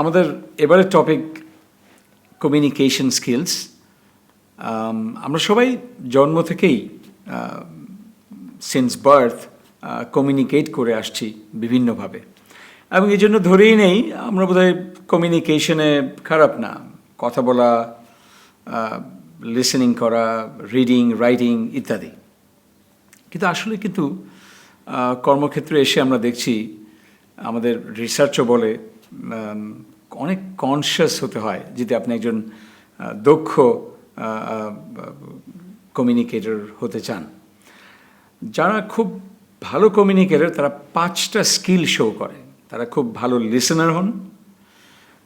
আমাদের এবারের topic communication skills. আমরা সবাই জন্ম থেকেই সিন্স বার্থ কমিউনিকেট করে আসছি বিভিন্নভাবে, এবং এই জন্য ধরেই নেই আমরা বোধহয় কমিউনিকেশনে খারাপ না। কথা বলা, লিসেনিং করা, রিডিং, রাইটিং ইত্যাদি। কিন্তু আসলে কর্মক্ষেত্রে এসে আমরা দেখছি, আমাদের রিসার্চও বলে, অনেক কনসিয়াস হতে হয় যদি আপনি একজন দক্ষ কমিউনিকেটর হতে চান। যারা খুব ভালো কমিউনিকেটর তারা 5টা স্কিল শো করে। তারা খুব ভালো লিসেনার হন,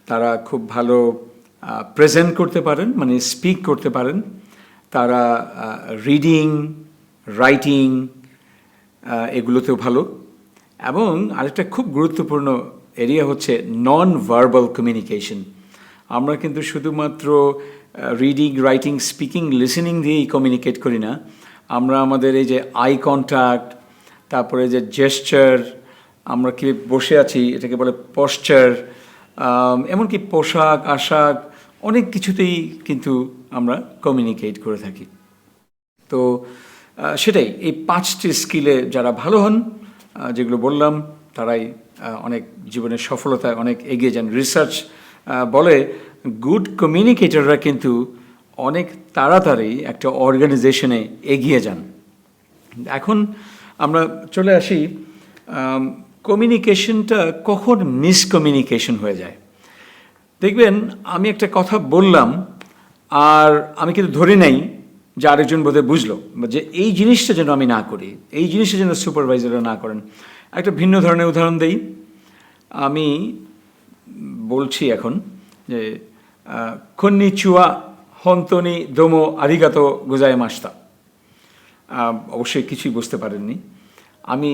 তারা খুব ভালো প্রেজেন্ট করতে পারেন, মানে স্পিক করতে পারেন, তারা রিডিং, রাইটিং এগুলোতেও ভালো, এবং আরেকটা খুব গুরুত্বপূর্ণ এরিয়া হচ্ছে নন ভার্বাল কমিউনিকেশন। আমরা কিন্তু শুধুমাত্র রিডিং, রাইটিং, স্পিকিং, লিসেনিং দিয়েই কমিউনিকেট করি না। আমরা আমাদের এই যে আই কন্ট্যাক্ট, তারপরে যে জেস্চার, আমরা কি বসে আছি এটাকে বলে পশ্চার, এমনকি পোশাক আশাক, অনেক কিছুতেই কিন্তু আমরা কমিউনিকেট করে থাকি। তো সেটাই, এই 5টি স্কিলে যারা ভালো হন, যেগুলো বললাম, তারাই অনেক জীবনের সফলতায় অনেক এগিয়ে যান। রিসার্চ বলে গুড কমিউনিকেটররা কিন্তু অনেক তাড়াতাড়ি একটা অর্গানাইজেশনে এগিয়ে যান। এখন আমরা চলে আসি, কমিউনিকেশনটা কখন মিসকমিউনিকেশন হয়ে যায়। দেখবেন আমি একটা কথা বললাম আর আমি কিন্তু ধরে নেই যে আরেকজন বোধহয় বুঝলো, যে এই জিনিসটা যেন আমি না করি, এই জিনিসটা যেন সুপারভাইজাররা না করেন। একটা ভিন্ন ধরনের উদাহরণ দেই। আমি বলছি এখন যে কন্নিচিওয়া হন্তনি দোমো আরিগাতো গোজাইমাশিতা। অবশ্যই কিছুই বুঝতে পারেননি। আমি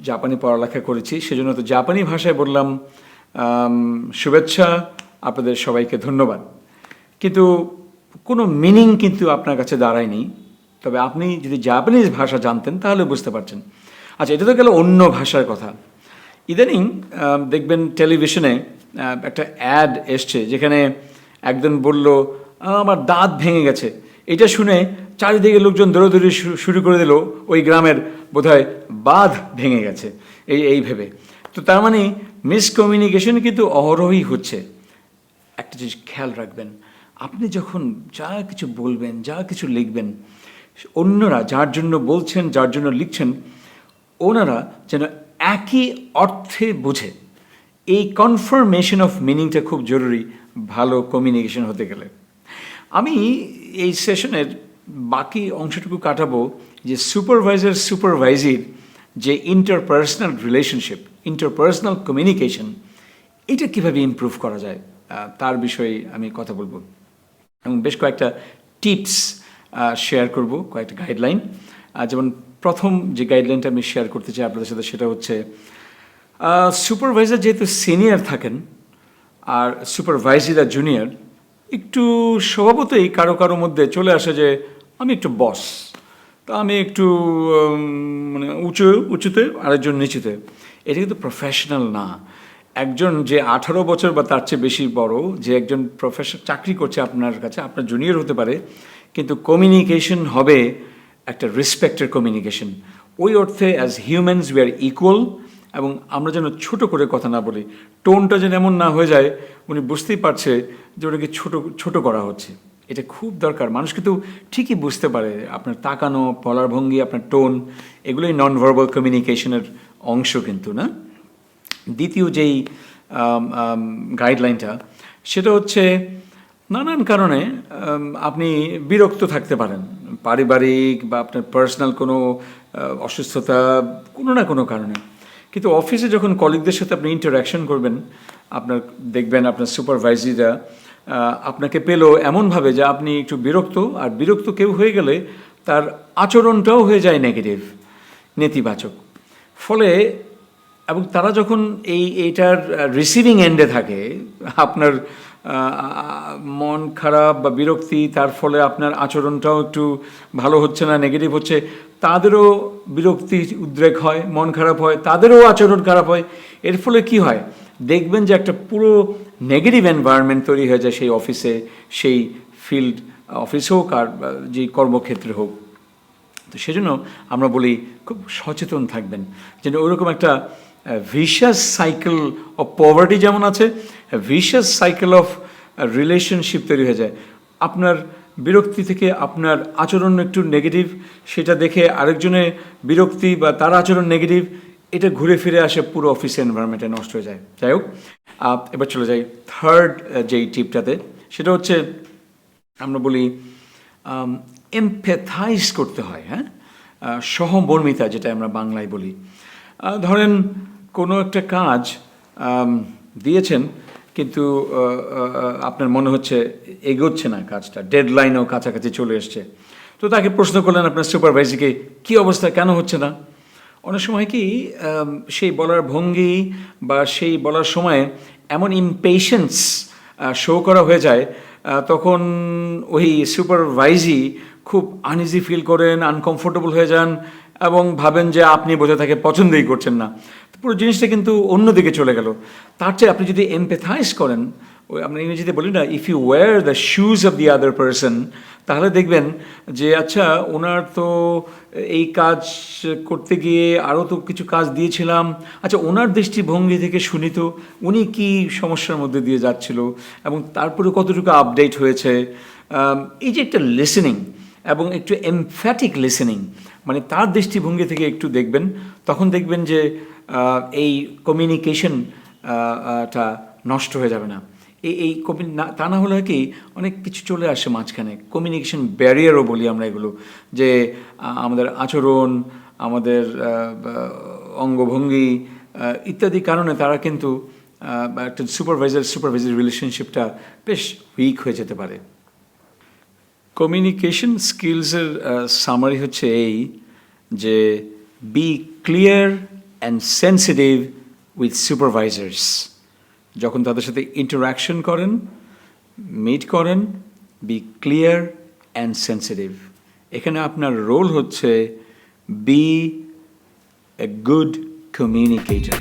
জাপানি পড়ালেখা করেছি, সেজন্য তো জাপানি ভাষায় বললাম শুভেচ্ছা, আপনাদের সবাইকে ধন্যবাদ। কিন্তু কোনো মিনিং কিন্তু আপনার কাছে দাঁড়ায়নি। তবে আপনি যদি জাপানিজ ভাষা জানতেন তাহলে বুঝতে পারছেন। আচ্ছা, এটা তো গেল অন্য ভাষার কথা। ইদানিং দেখবেন টেলিভিশনে একটা অ্যাড এসছে, যেখানে একজন বলল আমার দাঁত ভেঙে গেছে। এটা শুনে চারিদিকে লোকজন দৌড়াদৌড়ি শুরু করে দিল, ওই গ্রামের বোধহয় বাঁধ ভেঙে গেছে এই ভেবে। তো তার মানে মিসকমিউনিকেশন কিন্তু অহরহই হচ্ছে। একটা জিনিস খেয়াল রাখবেন, আপনি যখন যা কিছু বলবেন, যা কিছু লিখবেন, অন্যরা যার জন্য বলছেন, যার জন্য লিখছেন, ওনারা যেন একই অর্থে বোঝে। এই কনফার্মেশন অফ মিনিংটা খুব জরুরি ভালো কমিউনিকেশন হতে গেলে। আমি এই সেশনের বাকি অংশটুকু কাটাবো যে সুপারভাইজির যে ইন্টারপার্সোনাল রিলেশনশিপ, ইন্টারপার্সোনাল কমিউনিকেশন, এটা কীভাবে ইমপ্রুভ করা যায় তার বিষয়ে আমি কথা বলবো, এবং বেশ কয়েকটা টিপস শেয়ার করব, কয়েকটা গাইডলাইন। যেমন প্রথম যে গাইডলাইনটা আমি শেয়ার করতে চাই আপনাদের সাথে, সেটা হচ্ছে সুপারভাইজার যেহেতু সিনিয়র থাকেন আর সুপারভাইজাররা জুনিয়র, একটু স্বভাবতই কারো কারো মধ্যে চলে আসে যে আমি একটু বস, তা আমি একটু মানে উঁচুতে আরেকজন নিচুতে। এটা কিন্তু প্রফেশনাল না। একজন যে 18 বছর বা তার চেয়ে বেশি বড়, যে একজন চাকরি করছে আপনার কাছে, আপনার জুনিয়র হতে পারে, কিন্তু কমিউনিকেশন হবে একটা রেসপেক্টের কমিউনিকেশন। ওই অর্থে as humans we are equal, এবং আমরা যেন ছোট করে কথা না বলি। টোনটা যেন এমন না হয়ে যায় উনি বুঝতেই পারছে যে ওটাকে ছোট করা হচ্ছে। এটা খুব দরকার। মানুষ কিন্তু ঠিকই বুঝতে পারে, আপনার তাকানো, বলার ভঙ্গি, আপনার টোন, এগুলোই নন ভার্বাল কমিউনিকেশনের অংশ কিন্তু, না? দ্বিতীয় যেই গাইডলাইনটা, সেটা হচ্ছে নানান কারণে আপনি বিরক্ত থাকতে পারেন, পারিবারিক বা আপনার পার্সোনাল কোনো অসুস্থতা, কোনো না কোনো কারণে। কিন্তু অফিসে যখন কলিগদের সাথে আপনি ইন্টারাকশন করবেন, আপনার দেখবেন আপনার সুপারভাইজাররা আপনাকে পেলো এমনভাবে যে আপনি একটু বিরক্ত, আর বিরক্ত কেউ হয়ে গেলে তার আচরণটাও হয়ে যায় নেতিবাচক। ফলে এবং তারা যখন এইটার রিসিভিং এন্ডে থাকে, আপনার মন খারাপ বা বিরক্তি, তার ফলে আপনার আচরণটাও একটু ভালো হচ্ছে না, নেগেটিভ হচ্ছে, তাদেরও বিরক্তি উদ্রেক হয়, মন খারাপ হয়, তাদেরও আচরণ খারাপ হয়। এর ফলে কি হয়, দেখবেন যে একটা পুরো নেগেটিভ এনভায়রনমেন্ট তৈরি হয়ে যায় সেই অফিসে, সেই ফিল্ড অফিস হোক আর যে কর্মক্ষেত্রে হোক। তো সেজন্য আমরা বলি খুব সচেতন থাকবেন, যেন ওইরকম একটা ভিশাস সাইকেল অফ পভার্টি যেমন আছে, ভিশাস সাইকেল অফ রিলেশনশিপ তৈরি হয়ে যায়। আপনার বিরক্তি থেকে আপনার আচরণ একটু নেগেটিভ, সেটা দেখে আরেকজনের বিরক্তি বা তার আচরণ নেগেটিভ, এটা ঘুরে ফিরে আসে পুরো অফিস এনভায়রনমেন্টে, নষ্ট হয়ে যায়। যাই হোক, এবার চলে যাই থার্ড যেই টিপটাতে, সেটা হচ্ছে আমরা বলি এমপ্যাথাইজ করতে হয়। হ্যাঁ, সহমর্মিতা, যেটা আমরা বাংলায় বলি। ধরেন কোনো একটা কাজ দিয়েছেন, কিন্তু আপনার মনে হচ্ছে এগোচ্ছে না কাজটা, ডেডলাইনও কাছাকাছি চলে এসছে। তো তাকে প্রশ্ন করলেন আপনার সুপারভাইজারকে, কী অবস্থা, কেন হচ্ছে না? অনেক সময় কি সেই বলার ভঙ্গি বা সেই বলার সময় এমন ইমপেশেন্স শো করা হয়ে যায়, তখন ওই সুপারভাইজি খুব আনইজি ফিল করেন, আনকমফোর্টেবল হয়ে যান এবং ভাবেন যে আপনি বোধহয় তাকে পছন্দই করছেন না। পুরো জিনিসটা কিন্তু অন্যদিকে চলে গেল। তার চেয়ে আপনি যদি এমপ্যাথাইজ করেন, ওই আমরা ইংরেজিতে বলি না, if you wear the shoes of the other person, তাহলে দেখবেন যে আচ্ছা, ওনার তো এই কাজ করতে গিয়ে আরও তো কিছু কাজ দিয়েছিলাম, আচ্ছা ওনার দৃষ্টিভঙ্গি থেকে শুনি তো উনি কী সমস্যার মধ্যে দিয়ে যাচ্ছিল এবং তারপরে কতটুকু আপডেট হয়েছে। এই যে একটা লিসেনিং এবং একটু এমফ্যাটিক লিসেনিং, মানে তার দৃষ্টিভঙ্গি থেকে একটু দেখবেন, তখন দেখবেন যে এই কমিউনিকেশনটা নষ্ট হয়ে যাবে না। এই তা না হলে কি অনেক কিছু চলে আসে মাঝখানে, কমিউনিকেশন ব্যারিয়ারও বলি আমরা এগুলো, যে আমাদের আচরণ, আমাদের অঙ্গভঙ্গি ইত্যাদি কারণে তারা কিন্তু একটা সুপারভাইজার রিলেশনশিপটা বেশ উইক হয়ে যেতে পারে। কমিউনিকেশন স্কিলসের সামারি হচ্ছে এই যে be clear and sensitive with supervisors. যখন তাদের সাথে ইন্টারাকশন করেন, মিট করেন, বি ক্লিয়ার অ্যান্ড সেন্সিটিভ। এখানে আপনার রোল হচ্ছে বি এ গুড কমিউনিকেটর।